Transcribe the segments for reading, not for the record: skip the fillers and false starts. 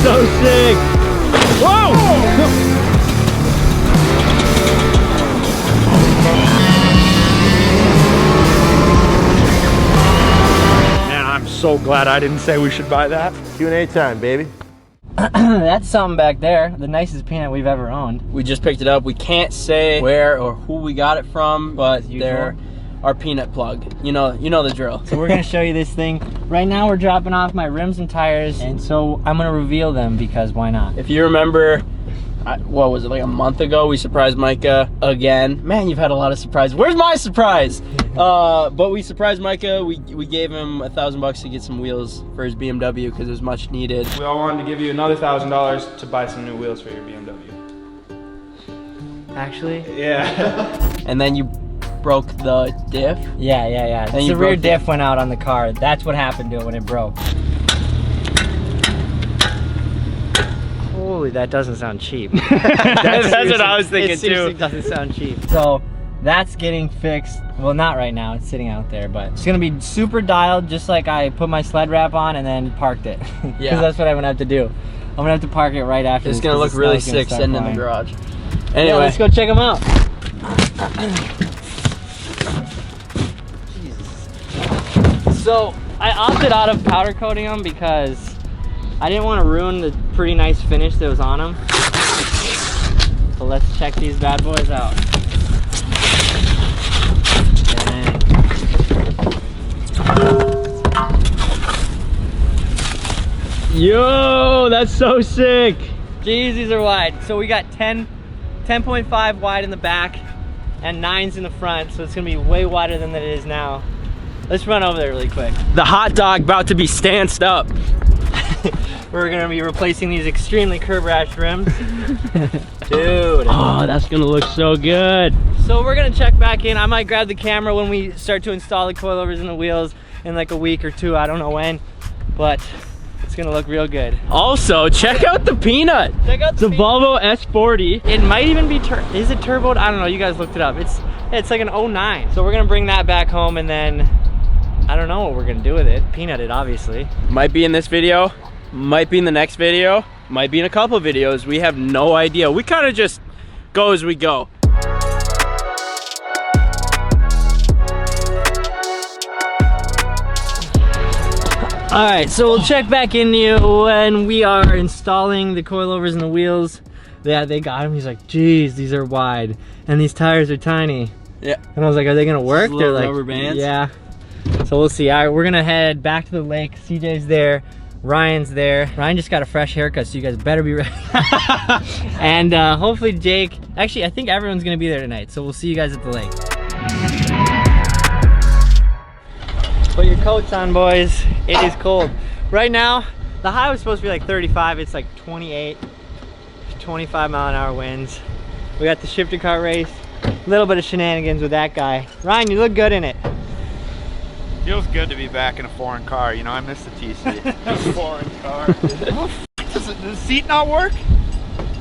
so sick. Whoa! Man, I'm so glad I didn't say we should buy that. Q&A time, baby. That's something back there. The nicest peanut we've ever owned. We just picked it up. We can't say where or who we got it from, but they're our peanut plug. You know the drill. So we're gonna show you this thing. Right now we're dropping off my rims and tires, and so I'm gonna reveal them because why not? If you remember, what was it, like a month ago, we surprised Micah again. Man, you've had a lot of surprises. Where's my surprise? But we surprised Micah. We gave him $1,000 to get some wheels for his BMW because it was much needed. We all wanted to give you another $1,000 to buy some new wheels for your BMW. Actually? Yeah. And then you broke the diff. Yeah. The rear diff went out on the car. That's what happened to it when it broke. Holy, that doesn't sound cheap. That's what I was thinking it seriously too. Doesn't sound cheap. So that's getting fixed. Well, not right now. It's sitting out there, but it's gonna be super dialed, just like I put my sled wrap on and then parked it. Yeah. That's what I'm gonna have to do. I'm gonna have to park it right after. It's gonna look really sick sitting in the garage. Anyway, yeah, let's go check them out. So I opted out of powder coating them because I didn't want to ruin the pretty nice finish that was on them. So let's check these bad boys out. yo, that's so sick. Jeez, these are wide. So we got 10.5 wide in the back and 9s in the front. So it's gonna be way wider than it is now. Let's run over there really quick. The hot dog about to be stanced up. We're gonna be replacing these extremely curb rash rims. Dude. Oh, that's gonna look so good. So we're gonna check back in. I might grab the camera when we start to install the coilovers and the wheels in like a week or two. I don't know when, but it's gonna look real good. Also, check out the peanut. Check out It's a Volvo S40. It might even be, is it turboed? I don't know, you guys looked it up. It's like an 09. So we're gonna bring that back home and then, I don't know what we're gonna do with it. Peanut it, obviously. Might be in this video, might be in the next video, might be in a couple of videos. We have no idea. We kind of just go as we go. All right, so we'll check back in you when we are installing the coilovers and the wheels. Yeah, they got them. He's like, geez, these are wide and these tires are tiny. Yeah. And I was like, are they gonna work? They're like rubber bands. Yeah. So we'll see. All right, we're gonna head back to the lake. CJ's there, Ryan's there. Ryan just got a fresh haircut, so you guys better be ready. And hopefully Jake, actually I think everyone's gonna be there tonight. So we'll see you guys at the lake. Put your coats on, boys. It is cold. Right now, the high was supposed to be like 35. It's like 28, 25 mile an hour winds. We got the shifter car race. A little bit of shenanigans with that guy. Ryan, you look good in it. Feels good to be back in a foreign car. You know, I miss the TC. Foreign car. Does the seat not work?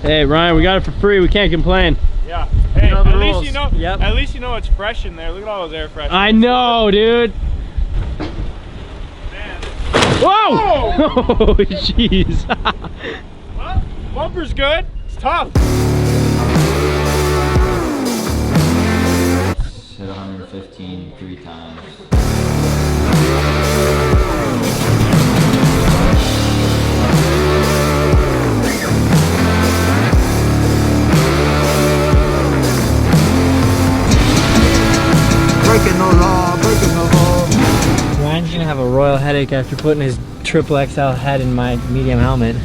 Hey Ryan, we got it for free. We can't complain. Yeah. Hey, You know the at least rules. you know. Yep. At least you know it's fresh in there. Look at all those air fresheners. I know, dude. Man. Whoa! Oh, jeez. Well, bumper's good. It's tough. Hit 115 3 times. Breaking the law, breaking the law. Ryan's gonna have a royal headache after putting his triple XL head in my medium helmet.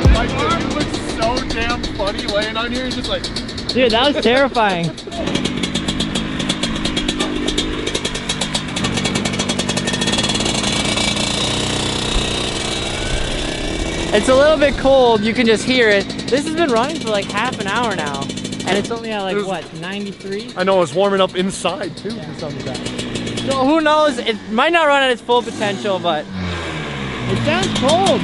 My arm looks so damn funny laying on here. Just like, Dude, that was terrifying. It's a little bit cold, you can just hear it. This has been running for like half an hour now. And it's only at like, what, 93? I know it's warming up inside too for some of that. So who knows, it might not run at its full potential, but it sounds cold.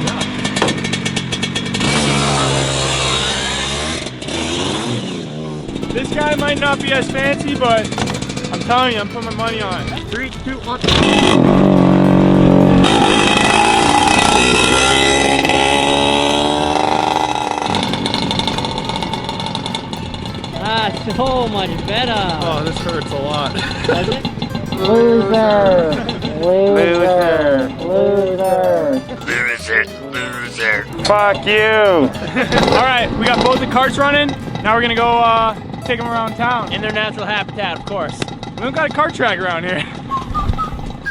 This guy might not be as fancy, but I'm telling you, I'm putting my money on it. 3, 2, 1. Ah, so much better. Oh, this hurts a lot. Does it? Loser. Loser. Fuck you. All right, we got both the carts running. Now we're gonna go take them around town. In their natural habitat, of course. We don't got a cart track around here.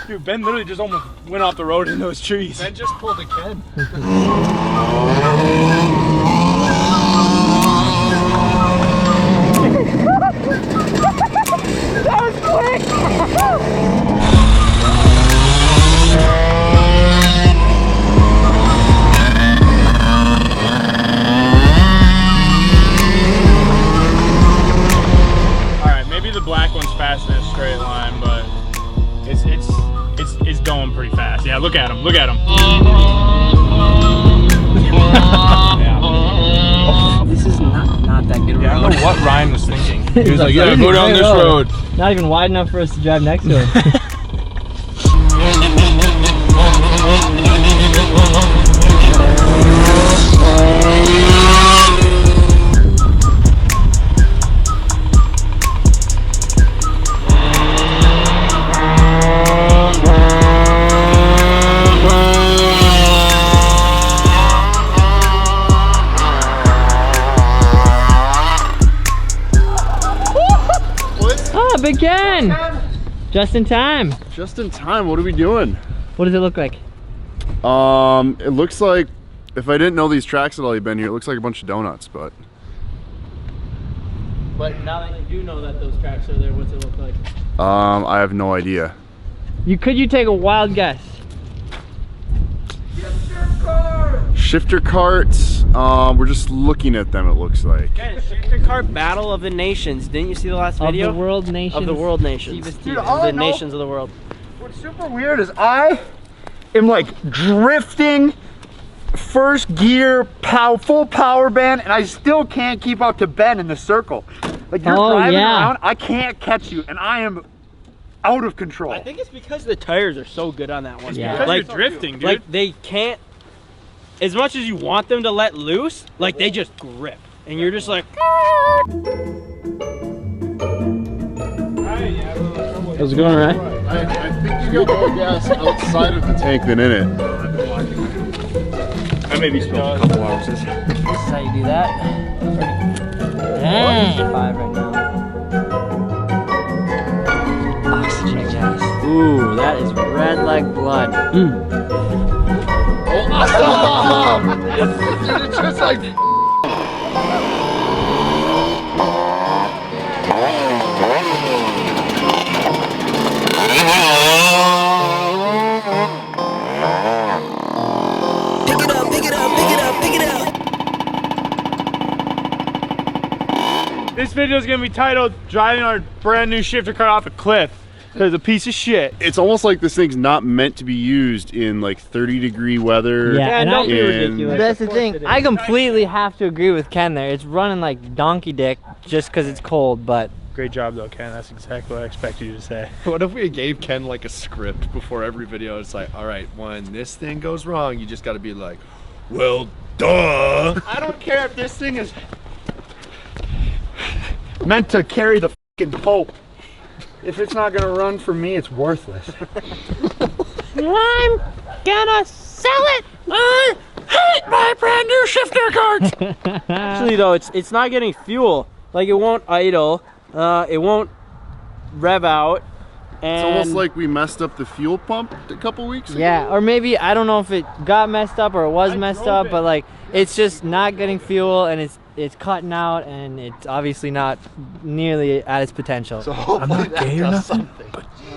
Dude, Ben literally just almost went off the road in those trees. Ben just pulled a Ken. That was quick! Alright, maybe the black one's faster in a straight line, but it's going pretty fast. Yeah, look at him, look at him. Yeah. This is not that good. Yeah, I don't know what Ryan was thinking. He was like, yeah, go down this road. Not even wide enough for us to drive next to him. Big Ken! Just in time. Just in time. What are we doing? What does it look like? It looks like, if I didn't know these tracks had already been here, it looks like a bunch of donuts, but. But now that you do know that those tracks are there, what's it look like? I have no idea. Could you take a wild guess? Shifter carts. We're just looking at them, it looks like. Ken, Shifter Cart Battle of the Nations. Didn't you see the last video? Of the world nations. Of the world nations. Dude, of the nations of the world. What's super weird is I am like drifting first gear, full power band, and I still can't keep up to Ben in the circle. Like you're driving around, I can't catch you, and I am out of control. I think it's because the tires are so good on that one. Yeah. Because Like, you're drifting, dude. like they can't, as much as you want them to let loose, like they just grip. And you're just like, How's it going, right? I think you got more gas outside of the tank than in it. I maybe spilled a couple ounces. this is how you do that. Dang. 5 right now. Oxygen gas. Ooh, that is red like blood. It's just like. This video is gonna be titled "Driving Our Brand New Shifter Cart Off a Cliff." Because a piece of shit. It's almost like this thing's not meant to be used in like 30-degree weather. Yeah, and don't be in- ridiculous. That's the thing. I completely have to agree with Ken there. It's running like donkey dick just because it's cold, but Great job though, Ken. That's exactly what I expected you to say. What if we gave Ken like a script before every video? It's like, all right, when this thing goes wrong, you just got to be like, well, duh. I don't care if this thing is meant to carry the fucking Pope. If it's not gonna run for me, it's worthless. I'm gonna sell it. I hate my brand new shifter cart. Actually though, it's not getting fuel. Like it won't idle, it won't rev out. And It's almost like we messed up the fuel pump a couple weeks ago. Yeah, or maybe I don't know if it got messed up or it was messed up, but like it's just not getting fuel and it's cutting out and it's obviously not nearly at its potential. So hopefully that does something.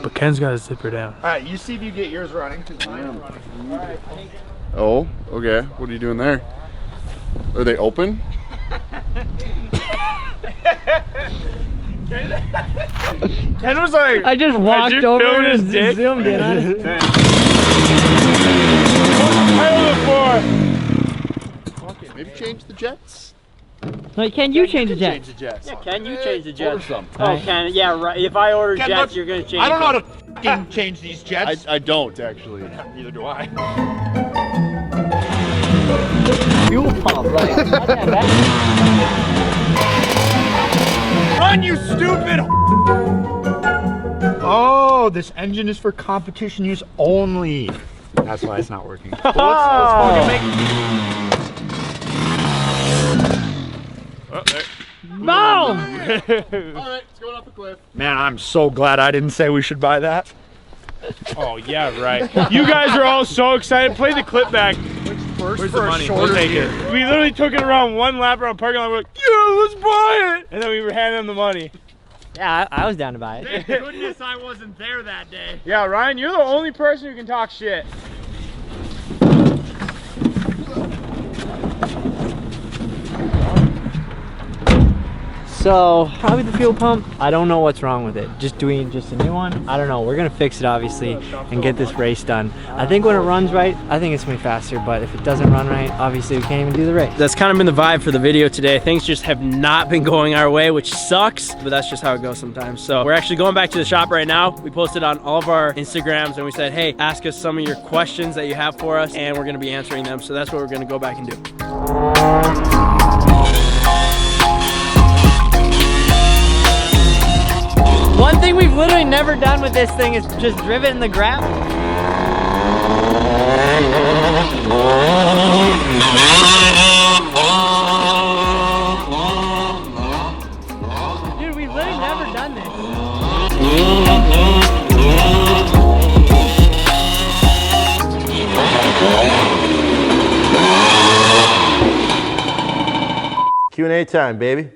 But Ken's got his zipper down. All right, you see if you get yours running. 'Cause mine is running. All right. Oh, okay. What are you doing there? Are they open? Ken was like, I just walked just over filmed his and dick. zoomed in on it. title before. Maybe change the jets? No, can you change the jets? Change the jets. Yeah, can you change the jets? Order some. Oh, can yeah, right. If I order Ken, jets, look, you're gonna change. I don't know them. how to f***ing change these jets. I don't actually. Neither do I. Fuel pump, like, goddamn, that's... Run, you stupid! Oh, this engine is for competition use only. That's why it's not working. Well, let's fucking make. Oh, there. Boom! All right, it's going off the cliff. Man, I'm so glad I didn't say we should buy that. Oh yeah, right. You guys are all so excited. Play the clip back. Where's the money? We'll take it. We literally took it around one lap around parking lot. We're like, yeah, let's buy it. And then we were handing them the money. Yeah, I was down to buy it. Thank goodness I wasn't there that day. Yeah, Ryan, you're the only person who can talk shit. So, probably the fuel pump. I don't know what's wrong with it. Just doing just a new one? I don't know. We're gonna fix it obviously and get this race done. I think when it runs right, I think it's gonna be faster, but if it doesn't run right, obviously we can't even do the race. That's kind of been the vibe for the video today. Things just have not been going our way, which sucks, but that's just how it goes sometimes. So we're actually going back to the shop right now. We posted on all of our Instagrams and we said, hey, ask us some of your questions that you have for us and we're gonna be answering them. So that's what we're gonna go back and do. One thing we've literally never done with this thing is just driven in the gravel. Dude, we've literally never done this. Q&A time, baby.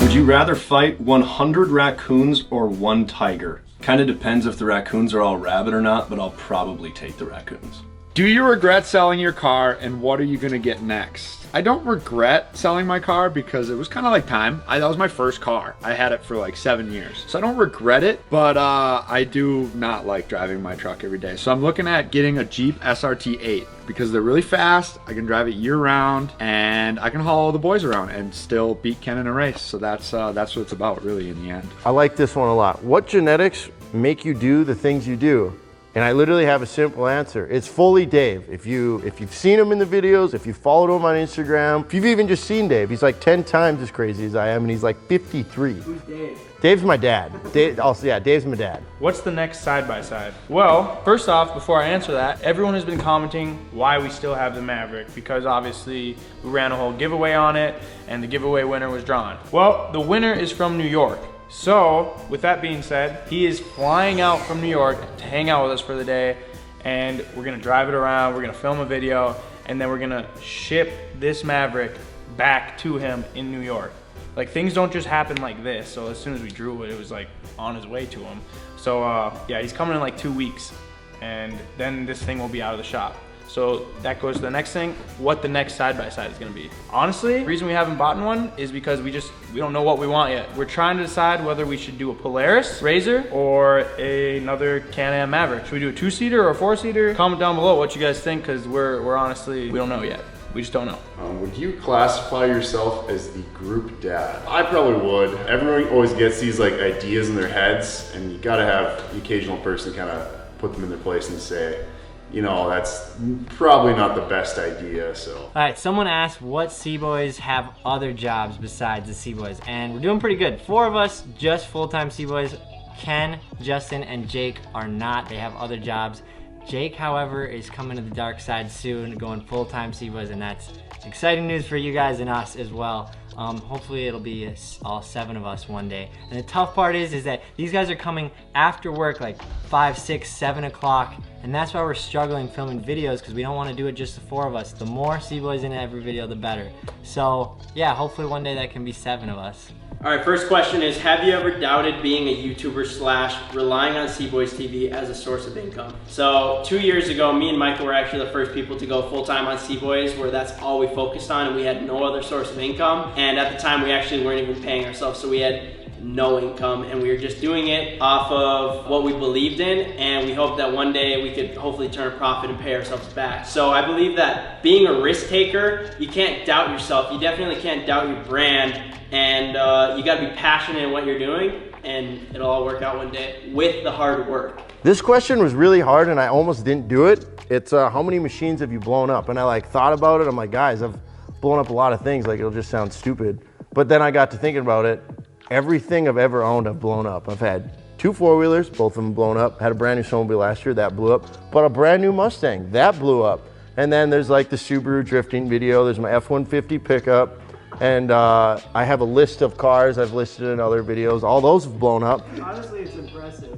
Would you rather fight 100 raccoons or 1 tiger? Kind of depends if the raccoons are all rabid or not, but I'll probably take the raccoons. Do you regret selling your car, and what are you gonna get next? I don't regret selling my car because it was kind of like time. That was my first car. I had it for like 7 years. So I don't regret it, but I do not like driving my truck every day. So I'm looking at getting a Jeep SRT 8 because they're really fast. I can drive it year round and I can haul all the boys around and still beat Ken in a race. So that's what it's about really in the end. I like this one a lot. What genetics make you do the things you do? And I literally have a simple answer. It's fully Dave. If you've seen him in the videos, if you followed him on Instagram, if you've even just seen Dave, he's like 10 times as crazy as I am, and he's like 53. Who's Dave? Dave's my dad. Dave's my dad. What's the next side-by-side? Well, first off, before I answer that, everyone has been commenting why we still have the Maverick, because obviously we ran a whole giveaway on it and the giveaway winner was drawn. Well, the winner is from New York. So, with that being said, he is flying out from New York to hang out with us for the day, and we're gonna drive it around, we're gonna film a video, and then we're gonna ship this Maverick back to him in New York. Like, things don't just happen like this, so as soon as we drew it, it was like on his way to him. So yeah, he's coming in like 2 weeks, and then this thing will be out of the shop. So that goes to the next thing, what the next side-by-side is gonna be. Honestly, the reason we haven't bought one is because we don't know what we want yet. We're trying to decide whether we should do a Polaris RZR or another Can-Am Maverick. Should we do a 2-seater or a 4-seater? Comment down below what you guys think, because we're honestly, we don't know yet. We just don't know. Would you classify yourself as the group dad? I probably would. Everyone always gets these like ideas in their heads, and you gotta have the occasional person kind of put them in their place and say, you know, that's probably not the best idea, so. All right, someone asked what CBoys have other jobs besides the CBoys, and we're doing pretty good. 4 of us, just full-time CBoys. Ken, Justin, and Jake are not. They have other jobs. Jake, however, is coming to the dark side soon, going full-time CBoys, and that's exciting news for you guys and us as well. Hopefully it'll be all 7 of us one day. And the tough part is that these guys are coming after work, like 5, 6, 7 o'clock, and that's why we're struggling filming videos, because we don't want to do it just the 4 of us. The more CBoys in every video, the better. So yeah, hopefully one day that can be 7 of us. All right, first question is, have you ever doubted being a YouTuber / relying on CboysTV as a source of income? So 2 years ago, me and Michael were actually the first people to go full-time on CBoys, where that's all we focused on, and we had no other source of income. And at the time, we actually weren't even paying ourselves. So we had no income, and we were just doing it off of what we believed in, and we hope that one day we could hopefully turn a profit and pay ourselves back. So I believe that being a risk taker, you can't doubt yourself. You definitely can't doubt your brand, and you gotta be passionate in what you're doing, and it'll all work out one day with the hard work. This question was really hard and I almost didn't do it. It's how many machines have you blown up? And I like thought about it. I'm like, guys, I've blown up a lot of things. Like, it'll just sound stupid. But then I got to thinking about it. Everything I've ever owned, I've blown up. I've had 2 4-wheelers, both of them blown up. Had a brand new snowmobile last year, that blew up. But a brand new Mustang, that blew up. And then there's like the Subaru drifting video. There's my F-150 pickup. And I have a list of cars I've listed in other videos. All those have blown up. Honestly, it's impressive.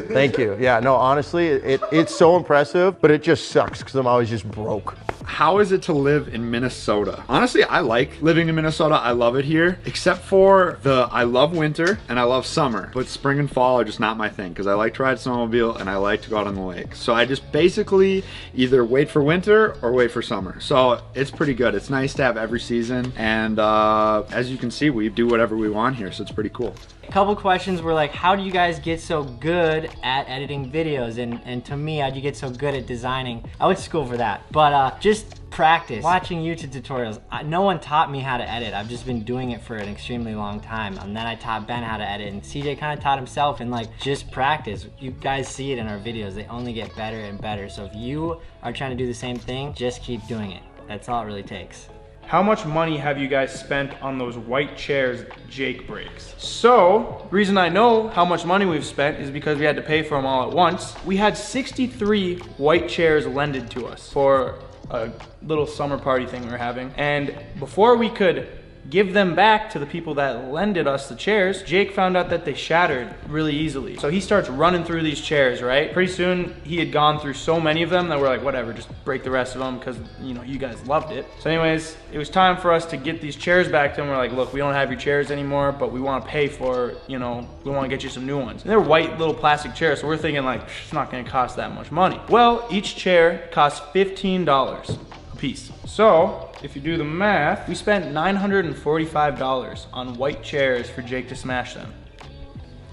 Thank you. Yeah, no, honestly, it's so impressive, but it just sucks because I'm always just broke. How is it to live in Minnesota? Honestly, I like living in Minnesota. I love it here, except for I love winter and I love summer, but spring and fall are just not my thing because I like to ride snowmobile and I like to go out on the lake. So I just basically either wait for winter or wait for summer. So it's pretty good. It's nice to have every season, and as you can see, we do whatever we want here, so it's pretty cool. A couple questions were like, how do you guys get so good at editing videos? And to me, how'd you get so good at designing? I went to school for that, but just practice. Watching YouTube tutorials. No one taught me how to edit. I've just been doing it for an extremely long time. And then I taught Ben how to edit, and CJ kind of taught himself, and like, just practice. You guys see it in our videos. They only get better and better. So if you are trying to do the same thing, just keep doing it. That's all it really takes. How much money have you guys spent on those white chairs Jake breaks? So, the reason I know how much money we've spent is because we had to pay for them all at once. We had 63 white chairs lended to us for a little summer party thing we were having. And before we could give them back to the people that lended us the chairs, Jake found out that they shattered really easily. So he starts running through these chairs, right? Pretty soon he had gone through so many of them that we're like, whatever, just break the rest of them because, you know, you guys loved it. So anyways, it was time for us to get these chairs back to him. We're like, look, we don't have your chairs anymore, but we want to pay for, you know, we want to get you some new ones. And they're white little plastic chairs, so we're thinking like, it's not going to cost that much money. Well, each chair costs $15 a piece. So if you do the math, we spent $945 on white chairs for Jake to smash them.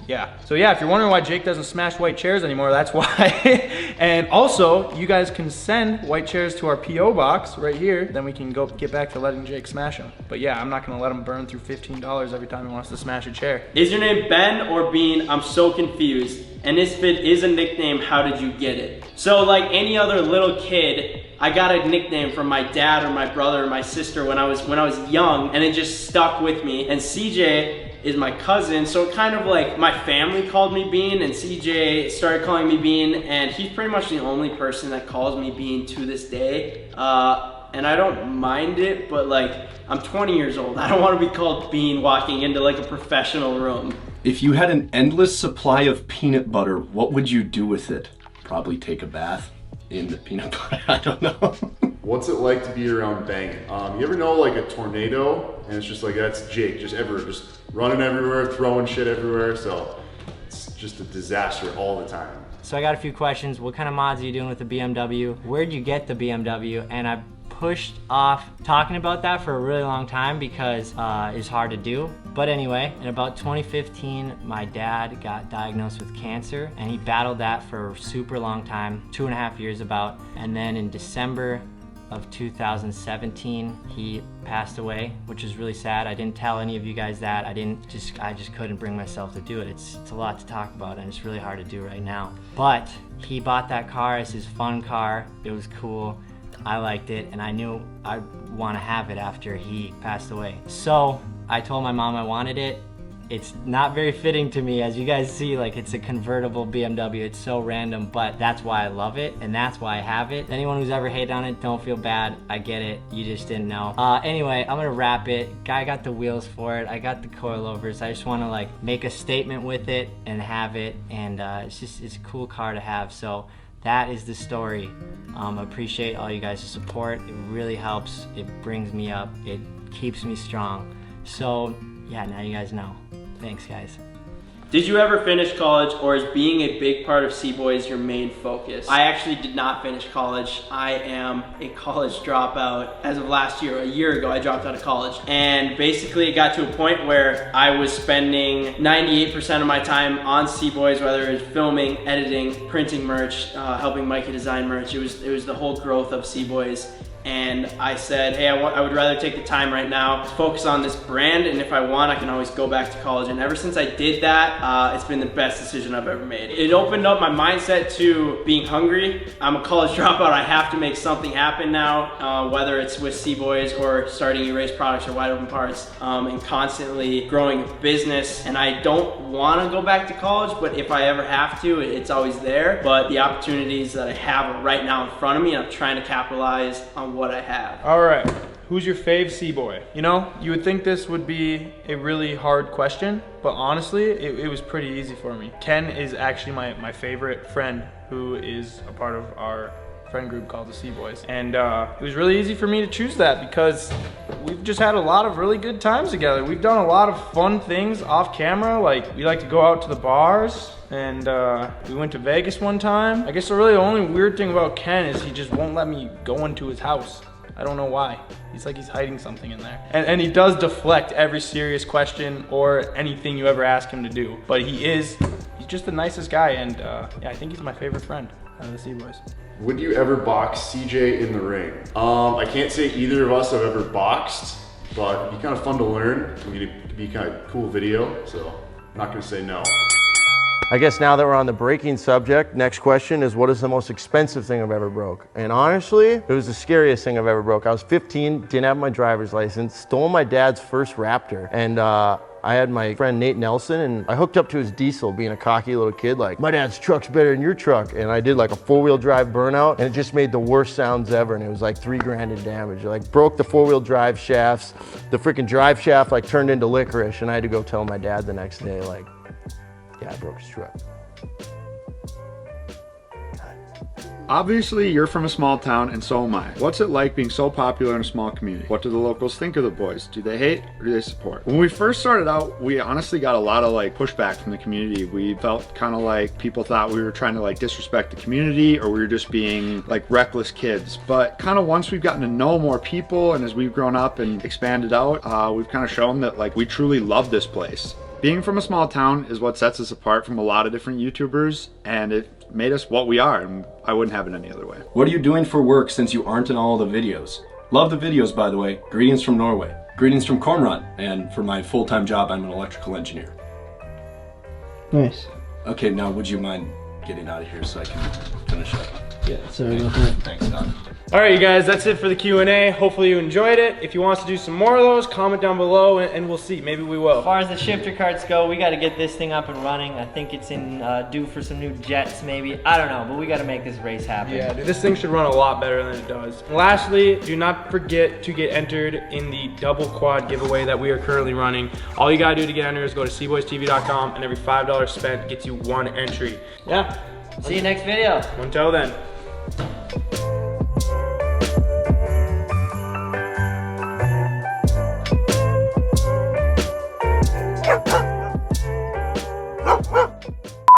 Yeah, so yeah, if you're wondering why Jake doesn't smash white chairs anymore, that's why. And also, you guys can send white chairs to our P.O. box right here, then we can go get back to letting Jake smash them. But yeah, I'm not gonna let him burn through $15 every time he wants to smash a chair. Is your name Ben or Bean? I'm so confused. And if it is a nickname, how did you get it? So like any other little kid, I got a nickname from my dad or my brother or my sister when I was young, and it just stuck with me. And CJ is my cousin, so kind of like my family called me Bean, and CJ started calling me Bean, and he's pretty much the only person that calls me Bean to this day. And I don't mind it, but like, I'm 20 years old. I don't want to be called Bean walking into like a professional room. If you had an endless supply of peanut butter, what would you do with it? Probably take a bath in the peanut butter. I don't know. What's it like to be around banging? You ever know like a tornado and it's just like, that's Jake, just running everywhere, throwing shit everywhere. So it's just a disaster all the time. So I got a few questions. What kind of mods are you doing with the BMW? Where'd you get the BMW? And I pushed off talking about that for a really long time because it's hard to do. But anyway, in about 2015, my dad got diagnosed with cancer, and he battled that for a super long time, 2.5 years about. And then in December of 2017, he passed away, which is really sad. I didn't tell any of you guys that. I just couldn't bring myself to do it. It's a lot to talk about, and it's really hard to do right now. But he bought that car as his fun car. It was cool. I liked it, and I knew I'd want to have it after he passed away. So I told my mom I wanted it. It's not very fitting to me, as you guys see, like it's a convertible BMW. It's so random, but that's why I love it, and that's why I have it. Anyone who's ever hated on it, don't feel bad. I get it. You just didn't know. Anyway, I'm gonna wrap it. Guy got the wheels for it. I got the coilovers. I just want to like make a statement with it and have it, and it's a cool car to have. So that is the story. I appreciate all you guys' support. It really helps. It brings me up. It keeps me strong. So yeah, now you guys know. Thanks, guys. Did you ever finish college, or is being a big part of CBoys your main focus? I actually did not finish college. I am a college dropout. As of last year, a year ago, I dropped out of college. And basically it got to a point where I was spending 98% of my time on CBoys, whether it was filming, editing, printing merch, helping Micah design merch. It was the whole growth of CBoys. And I said, hey, I would rather take the time right now to focus on this brand, and if I want, I can always go back to college. And ever since I did that, it's been the best decision I've ever made. It opened up my mindset to being hungry. I'm a college dropout. I have to make something happen now, whether it's with CBoys or starting Erase Products or Wide Open Parts, and constantly growing a business. And I don't want to go back to college, but if I ever have to, it's always there. But the opportunities that I have right now in front of me, I'm trying to capitalize on what I have. All right, who's your fave C-boy? You know, you would think this would be a really hard question, but honestly, it was pretty easy for me. Ken is actually my favorite friend, who is a part of our friend group called the C-Boys. And it was really easy for me to choose that because we've just had a lot of really good times together. We've done a lot of fun things off camera, like we like to go out to the bars, and we went to Vegas one time. I guess the really only weird thing about Ken is he just won't let me go into his house. I don't know why. He's like he's hiding something in there. And he does deflect every serious question or anything you ever ask him to do. But he's just the nicest guy, and yeah, I think he's my favorite friend out of the C-Boys. Would you ever box CJ in the ring? I can't say either of us have ever boxed, but it'd be kind of fun to learn. I mean, it'd be kind of cool video, so I'm not gonna say no. I guess now that we're on the breaking subject, next question is, what is the most expensive thing I've ever broke? And honestly, it was the scariest thing I've ever broke. I was 15, didn't have my driver's license, stole my dad's first Raptor, and I had my friend Nate Nelson, and I hooked up to his diesel, being a cocky little kid, like, my dad's truck's better than your truck. And I did like a 4-wheel drive burnout, and it just made the worst sounds ever, and it was like $3 grand in damage. I like broke the 4-wheel drive shafts. The freaking drive shaft like turned into licorice, and I had to go tell my dad the next day, like, yeah, I broke his truck. Obviously, you're from a small town, and so am I. What's it like being so popular in a small community? What do the locals think of the boys? Do they hate or do they support? When we first started out, we honestly got a lot of like pushback from the community. We felt kind of like people thought we were trying to like disrespect the community, or we were just being like reckless kids. But kind of once we've gotten to know more people, and as we've grown up and expanded out, we've kind of shown that like we truly love this place. Being from a small town is what sets us apart from a lot of different YouTubers, and it made us what we are, and I wouldn't have it any other way. What are you doing for work since you aren't in all the videos? Love the videos, by the way. Greetings from Norway. Greetings from Cornrod, and for my full-time job, I'm an electrical engineer. Nice. Okay, now would you mind getting out of here so I can finish up? Yeah, sorry about that. Thanks, Don. All right, you guys, that's it for the Q&A. Hopefully you enjoyed it. If you want us to do some more of those, comment down below, and we'll see. Maybe we will. As far as the shifter carts go, we got to get this thing up and running. I think it's in due for some new jets, maybe. I don't know, but we got to make this race happen. Yeah, dude, this thing should run a lot better than it does. And lastly, do not forget to get entered in the double quad giveaway that we are currently running. All you got to do to get entered is go to CboysTV.com, and every $5 spent gets you 1 entry. Yeah. See you next video. Until then.